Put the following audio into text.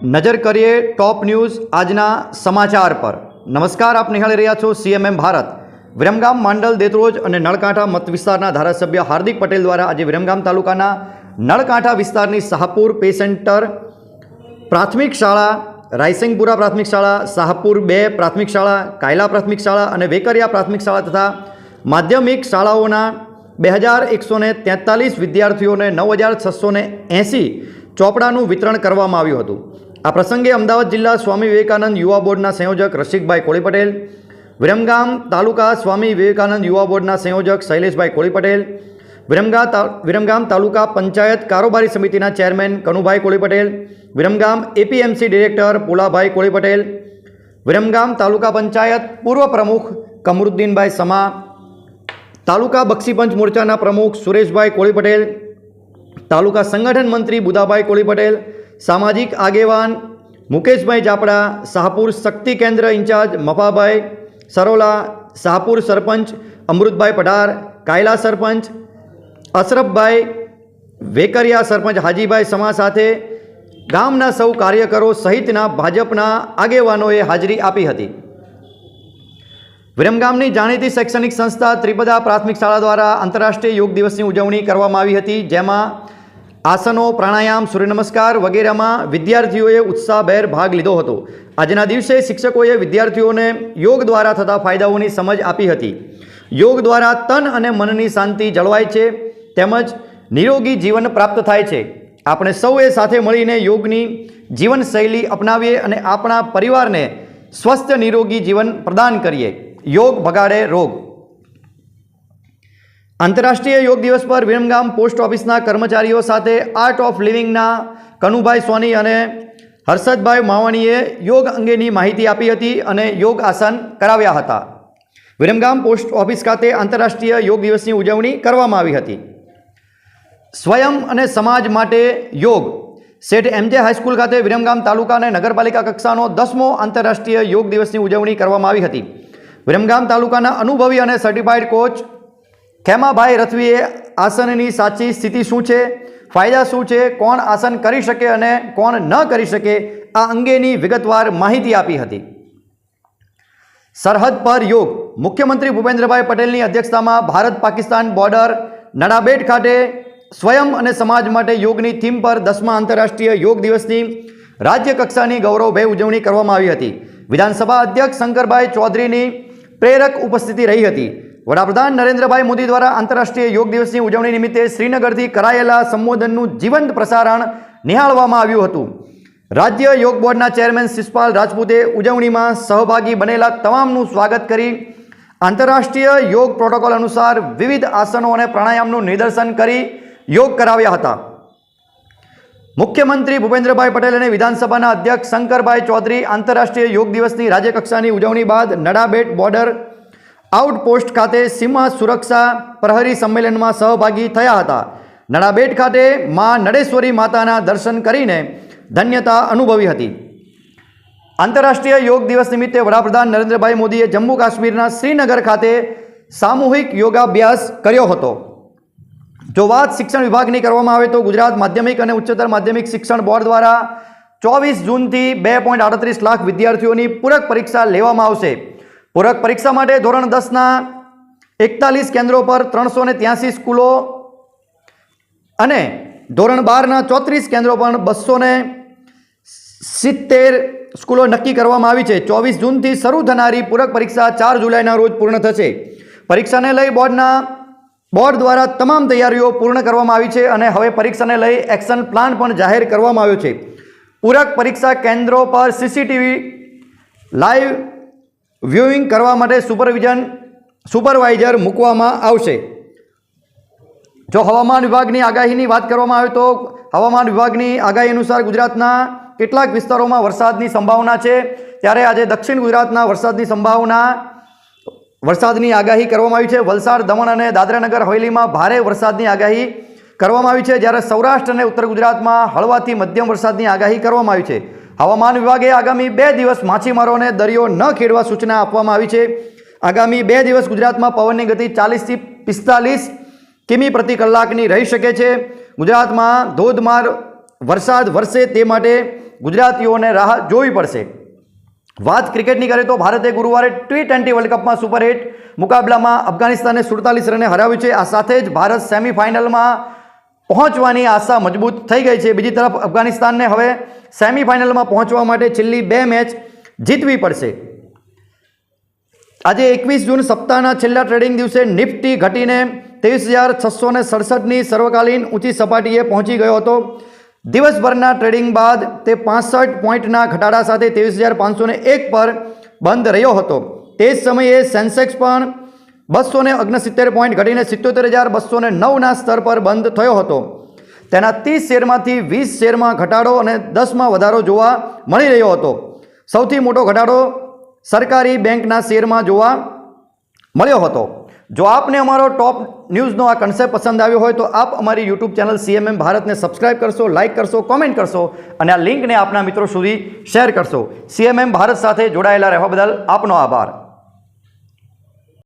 નજર કરીએ ટોપ ન્યૂઝ આજના સમાચાર પર। નમસ્કાર, આપ નિહાળી રહ્યા છો CMM ભારત। વિરમગામ, માંડલ, દેત્રોજ અને નળકાંઠા મત વિસ્તારના ધારાસભ્ય હાર્દિક પટેલ દ્વારા આજે વિરમગામ તાલુકાના નળકાંઠા વિસ્તારની શાહપુર પે સેન્ટર પ્રાથમિક શાળા, રાયસિંગપુરા પ્રાથમિક શાળા, શાહપુર 2 પ્રાથમિક શાળા, કાયલા પ્રાથમિક શાળા અને વેકરિયા પ્રાથમિક શાળા તથા માધ્યમિક શાળાઓના 2143 વિદ્યાર્થીઓને 9680 ચોપડાનું વિતરણ કરવામાં આવ્યું હતું। આ પ્રસંગે અમદાવાદ જિલ્લા સ્વામી વિવેકાનંદ યુવા બોર્ડના સંયોજક રસિકભાઈ કોળી પટેલ, વિરમગામ તાલુકા સ્વામી વિવેકાનંદ યુવા બોર્ડના સંયોજક શૈલેષભાઈ કોળી પટેલ, વિરમગામ તાલુકા પંચાયત કારોબારી સમિતિના ચેરમેન કનુભાઈ કોળી પટેલ, વિરમગામ APMC ડિરેક્ટર પુલાભાઈ કોળી પટેલ, વિરમગામ તાલુકા પંચાયત પૂર્વ પ્રમુખ કમરુદ્દીનભાઈ સમા, તાલુકા બક્ષીપંચ મોરચાના પ્રમુખ સુરેશભાઈ કોળી પટેલ, તાલુકા સંગઠન મંત્રી બુદાભાઈ કોળી પટેલ, સામાજિક આગેવાન મુકેશભાઈ જાપડા, શાહપુર શક્તિ કેન્દ્ર ઇન્ચાર્જ મફાભાઈ સરોલા, શાહપુર સરપંચ અમૃતભાઈ પઢાર, કાયલા સરપંચ અશરફભાઈ, વેકરિયા સરપંચ હાજીભાઈ સમા સાથે ગામના સૌ કાર્યકરો સહિતના ભાજપના આગેવાનોએ હાજરી આપી હતી। વિરમગામની જાણીતી શૈક્ષણિક સંસ્થા ત્રિપદા પ્રાથમિક શાળા દ્વારા આંતરરાષ્ટ્રીય યોગ દિવસની ઉજવણી કરવામાં આવી હતી, જેમાં આસનો, પ્રાણાયામ, સૂર્યનમસ્કાર વગેરેમાં વિદ્યાર્થીઓએ ઉત્સાહભેર ભાગ લીધો હતો। આજના દિવસે શિક્ષકોએ વિદ્યાર્થીઓને યોગ દ્વારા થતા ફાયદાઓની સમજ આપી હતી। યોગ દ્વારા તન અને મનની શાંતિ જળવાય છે તેમજ નિરોગી જીવન પ્રાપ્ત થાય છે। આપણે સૌએ સાથે મળીને યોગની જીવનશૈલી અપનાવીએ અને આપણા પરિવારને સ્વસ્થ નિરોગી જીવન પ્રદાન કરીએ। યોગ ભગાડે રોગ। આંતરરાષ્ટ્રીય યોગ દિવસ પર વિરમગામ પોસ્ટ ઓફિસના કર્મચારીઓ સાથે આર્ટ ઓફ લિવિંગના કનુભાઈ સોની અને હર્ષદભાઈ માવાણીએ યોગ અંગેની માહિતી આપી હતી અને યોગ આસન કરાવ્યા હતા। વિરમગામ પોસ્ટ ઓફિસ ખાતે આંતરરાષ્ટ્રીય યોગ દિવસની ઉજવણી કરવામાં આવી હતી। સ્વયં અને સમાજ માટે યોગ શેઠ MJ હાઈસ્કૂલ ખાતે વિરમગામ તાલુકા અને નગરપાલિકા કક્ષાનો 10મો આંતરરાષ્ટ્રીય યોગ દિવસની ઉજવણી કરવામાં આવી હતી। વિરમગામ તાલુકાના અનુભવી અને સર્ટિફાઈડ કોચ ખેમાભાઈ રથવીએ આસનની સાચી સ્થિતિ શું છે, ફાયદા શું છે, કોણ આસન કરી શકે અને કોણ ન કરી શકે આ અંગેની વિગતવાર માહિતી આપી હતી। સરહદ પર યોગ મુખ્યમંત્રી ભૂપેન્દ્રભાઈ પટેલની અધ્યક્ષતામાં ભારત પાકિસ્તાન બોર્ડર નડાબેટ ખાતે સ્વયં અને સમાજ માટે યોગની થીમ પર 10મા આંતરરાષ્ટ્રીય યોગ દિવસની રાજ્ય કક્ષાની ગૌરવભેર ઉજવણી કરવામાં આવી હતી। વિધાનસભા અધ્યક્ષ શંકરભાઈ ચૌધરીની પ્રેરક ઉપસ્થિતિ રહી હતી। વડાપ્રધાન નરેન્દ્રભાઈ મોદી દ્વારા આંતરરાષ્ટ્રીય યોગ દિવસની ઉજવણી નિમિત્તે શ્રીનગરથી કરાયેલા સંબોધનનું જીવંત પ્રસારણ નિહાળવામાં આવ્યું હતું। રાજ્ય યોગ બોર્ડના ચેરમેન શિષપાલ રાજપૂતે ઉજવણીમાં સહભાગી બનેલા તમામનું સ્વાગત કરી આંતરરાષ્ટ્રીય યોગ પ્રોટોકોલ અનુસાર વિવિધ આસનો અને પ્રાણાયામનું નિદર્શન કરી યોગ કરાવ્યા હતા। મુખ્યમંત્રી ભૂપેન્દ્રભાઈ પટેલ અને વિધાનસભાના અધ્યક્ષ શંકરભાઈ ચૌધરી આંતરરાષ્ટ્રીય યોગ દિવસની રાજ્યકક્ષાની ઉજવણી બાદ નડાબેટ બોર્ડર આઉટપોસ્ટ ખાતે સીમા સુરક્ષા પ્રહરી સંમેલનમાં સહભાગી થયા હતા। નડાબેટ ખાતે મા નડેશ્વરી માતાના દર્શન કરીને ધન્યતા અનુભવી હતી। આંતરરાષ્ટ્રીય યોગ દિવસ નિમિત્તે વડાપ્રધાન નરેન્દ્રભાઈ મોદીએ જમ્મુ કાશ્મીરના શ્રીનગર ખાતે સામૂહિક યોગાભ્યાસ કર્યો હતો। જો વાત શિક્ષણ વિભાગની કરવામાં આવે તો ગુજરાત માધ્યમિક અને ઉચ્ચતર માધ્યમિક શિક્ષણ બોર્ડ દ્વારા 24 જૂનથી 2.38 લાખ વિદ્યાર્થીઓની પૂરક પરીક્ષા લેવામાં આવશે। પૂરક પરીક્ષા માટે ધોરણ 10ના 41 કેન્દ્રો પર 383 સ્કૂલો અને ધોરણ 12ના 34 કેન્દ્રો પર 270 સ્કૂલો નક્કી કરવામાં આવી છે। 24 જૂનથી શરૂ થનારી પૂરક પરીક્ષા 4 જુલાઈના રોજ પૂર્ણ થશે। પરીક્ષાને લઈ બોર્ડ દ્વારા તમામ તૈયારીઓ પૂર્ણ કરવામાં આવી છે અને હવે પરીક્ષાને લઈ એક્શન પ્લાન પણ જાહેર કરવામાં આવ્યો છે। પૂરક પરીક્ષા કેન્દ્રો પર CCTV લાઈવ વ્યુઇંગ કરવા માટે સુપરવાઇઝર મૂકવામાં આવશે। જો હવામાન વિભાગની આગાહીની વાત કરવામાં આવે તો હવામાન વિભાગની આગાહી અનુસાર ગુજરાતના કેટલાક વિસ્તારોમાં વરસાદની સંભાવના છે, ત્યારે આજે દક્ષિણ ગુજરાતના વરસાદની આગાહી કરવામાં આવી છે। વલસાડ, દમણ અને દાદરાનગર હવેલીમાં ભારે વરસાદની આગાહી કરવામાં આવી છે, જ્યારે સૌરાષ્ટ્ર અને ઉત્તર ગુજરાતમાં હળવાથી મધ્યમ વરસાદની આગાહી કરવામાં આવી છે। હવામાન વિભાગે આગામી 2 દિવસ માછીમારોને દરિયો ન ખેડવા સૂચના આપવામાં આવી છે। આગામી 2 દિવસ ગુજરાતમાં પવનની ગતિ 40થી 45 કિમી પ્રતિ કલાકની રહી શકે છે। ગુજરાતમાં ધોધમાર વરસાદ વરસે તે માટે ગુજરાતીઓને રાહ જોવી પડશે. વાત ક્રિકેટની કરીએ તો ભારતે ગુરુવારે T20 વર્લ્ડ કપમાં સુપર 8 મુકાબલામાં અફઘાનિસ્તાનને 47 રને હરાવ્યું છે. આ સાથે જ ભારત સેમીફાઇનલમાં પહોંચવાની આશા મજબૂત થઈ ગઈ છે. બીજી તરફ અફઘાનિસ્તાનને હવે સેમીફાઇનલમાં પહોંચવા માટે છેલ્લી 2 મેચ જીતવી પડશે. આજે 21 જૂન સપ્તાહના છેલ્લા ટ્રેડિંગ દિવસે નિફ્ટી ઘટીને 23,667ની સર્વકાલીન ઊંચી સપાટીએ પહોંચી ગયો હતો. દિવસભરના ટ્રેડિંગ બાદ તે 65 પોઈન્ટના ઘટાડા સાથે 23,501 પર બંધ રહ્યો હતો. તે જ સમયે સેન્સેક્સ પણ 269 પોઈન્ટ ઘટીને 77,209ના સ્તર પર બંધ થયો હતો. તેના 30 શેરમાંથી 20 શેરમાં ઘટાડો અને 10માં વધારો જોવા મળી રહ્યો હતો. સૌથી મોટો ઘટાડો સરકારી બેંકના શેરમાં જોવા મળ્યો હતો. જો આપને અમારો ટોપ ન્યૂઝનો આ કન્સેપ્ટ પસંદ આવ્યો હોય તો આપ અમારી યુટ્યુબ ચેનલ CMM ભારતને સબસ્ક્રાઇબ કરશો, લાઇક કરશો, કોમેન્ટ કરશો અને આ લિંકને આપના મિત્રો સુધી શેર કરશો. CMM ભારત સાથે જોડાયેલા રહેવા બદલ આપનો આભાર.